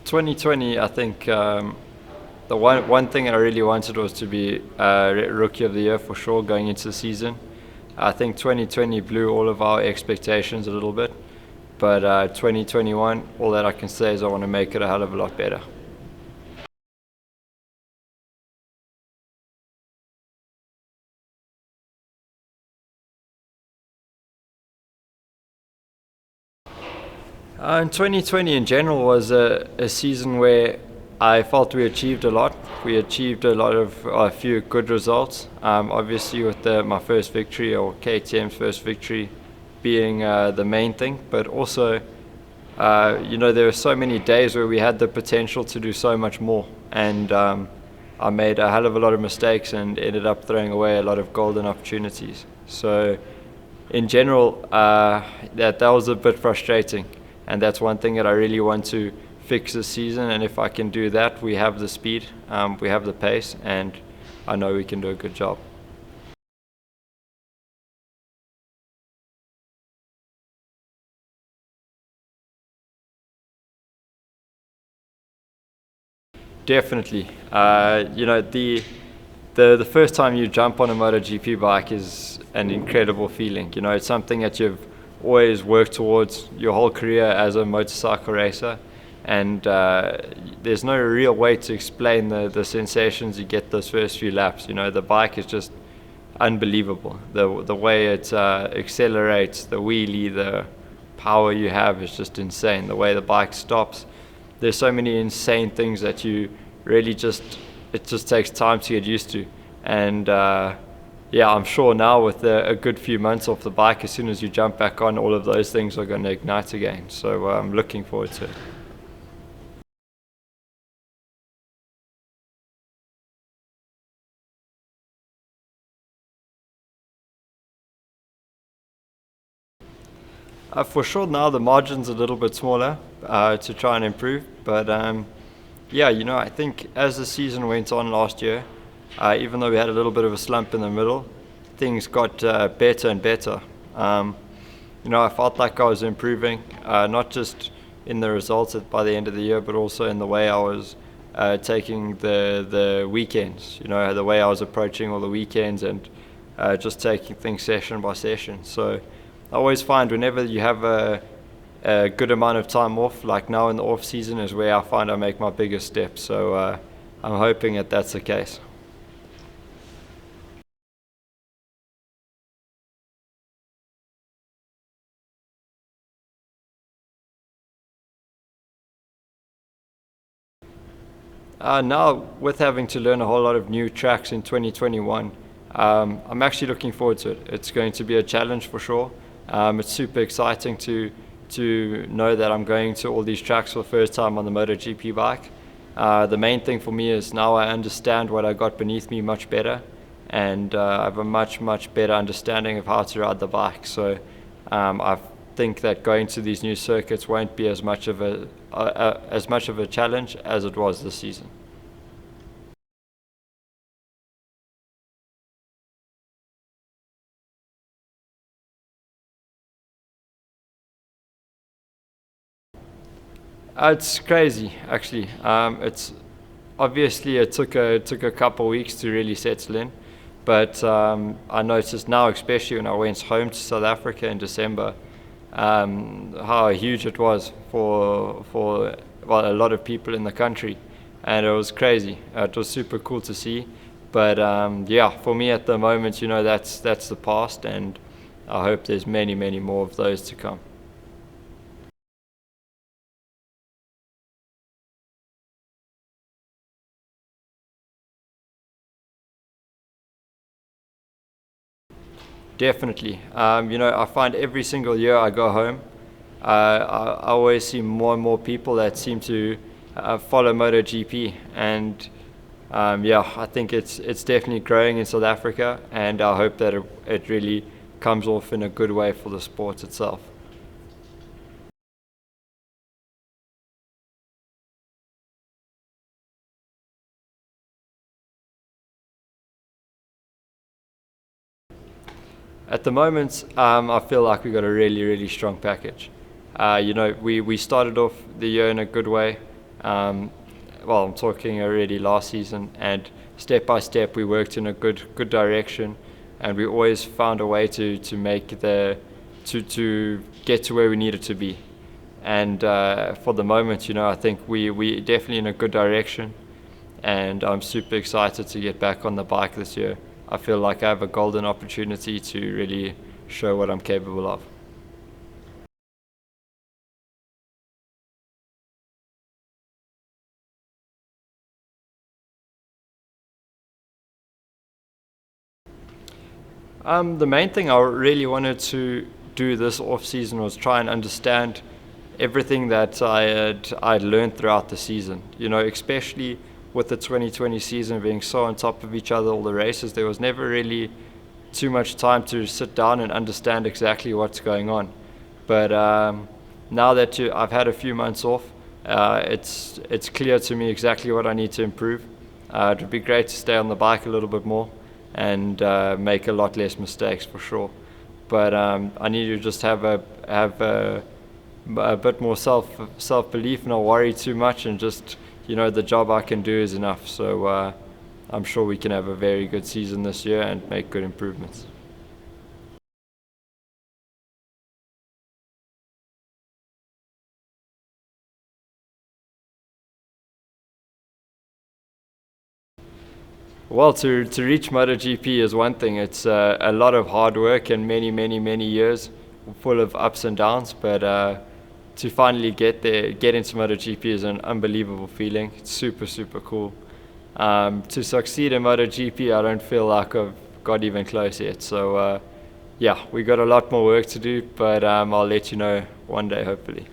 2020, I think the one thing I really wanted was to be Rookie of the Year for sure going into the season. I think 2020 blew all of our expectations a little bit, but 2021, all that I can say is I want to make it a hell of a lot better. In 2020 in general was a season where I felt we achieved a lot. We achieved a few good results. Obviously, with my first victory, or KTM's first victory, being the main thing. But also, there were so many days where we had the potential to do so much more, and I made a hell of a lot of mistakes and ended up throwing away a lot of golden opportunities. So, in general, that was a bit frustrating, and that's one thing that I really want to fix this season. And if I can do that, we have the speed, we have the pace, and I know we can do a good job. Definitely. The first time you jump on a MotoGP bike is an incredible feeling. It's something that you've always worked towards your whole career as a motorcycle racer, and there's no real way to explain the sensations you get those first few laps. The bike is just unbelievable. The way it accelerates, the wheelie, the power you have is just insane. The way the bike stops, there's so many insane things that you really it just takes time to get used to. And I'm sure now with a good few months off the bike, as soon as you jump back on, all of those things are going to ignite again. So I'm looking forward to it. For sure now the margin's a little bit smaller to try and improve, but I think as the season went on last year, even though we had a little bit of a slump in the middle, things got better and better. I felt like I was improving, not just in the results by the end of the year, but also in the way I was taking the weekends, the way I was approaching all the weekends, and just taking things session by session. So I always find whenever you have a good amount of time off, like now in the off season, is where I find I make my biggest steps. So I'm hoping that that's the case. Now, with having to learn a whole lot of new tracks in 2021, I'm actually looking forward to it. It's going to be a challenge for sure. It's super exciting to know that I'm going to all these tracks for the first time on the MotoGP bike. The main thing for me is now I understand what I got beneath me much better, and I have a much better understanding of how to ride the bike. So I think that going to these new circuits won't be as much of a challenge as it was this season. It's crazy, actually. It's obviously it took a couple of weeks to really settle in, but I noticed now, especially when I went home to South Africa in December, how huge it was for a lot of people in the country, and it was crazy. It was super cool to see, but for me at the moment, that's the past, and I hope there's many more of those to come. Definitely. I find every single year I go home, I always see more and more people that seem to follow MotoGP, and I think it's definitely growing in South Africa, and I hope that it really comes off in a good way for the sport itself. At the moment, I feel like we got a really strong package. We started off the year in a good way. Well, I'm talking already last season, and step by step we worked in a good direction, and we always found a way to make to get to where we needed to be. And for the moment, I think we definitely in a good direction, and I'm super excited to get back on the bike this year. I feel like I have a golden opportunity to really show what I'm capable of. The main thing I really wanted to do this off season was try and understand everything that I'd learned throughout the season. Especially with the 2020 season being so on top of each other, all the races, there was never really too much time to sit down and understand exactly what's going on. But now that I've had a few months off, it's clear to me exactly what I need to improve. It would be great to stay on the bike a little bit more and make a lot less mistakes for sure. But I need to just have a bit more self belief, not worry too much, and just the job I can do is enough. So I'm sure we can have a very good season this year and make good improvements. Well, to reach MotoGP is one thing. It's a lot of hard work and many years full of ups and downs. But to finally get there, get into MotoGP is an unbelievable feeling. It's super cool. To succeed in MotoGP, I don't feel like I've got even close yet. So yeah, we got a lot more work to do, but I'll let you know one day, hopefully.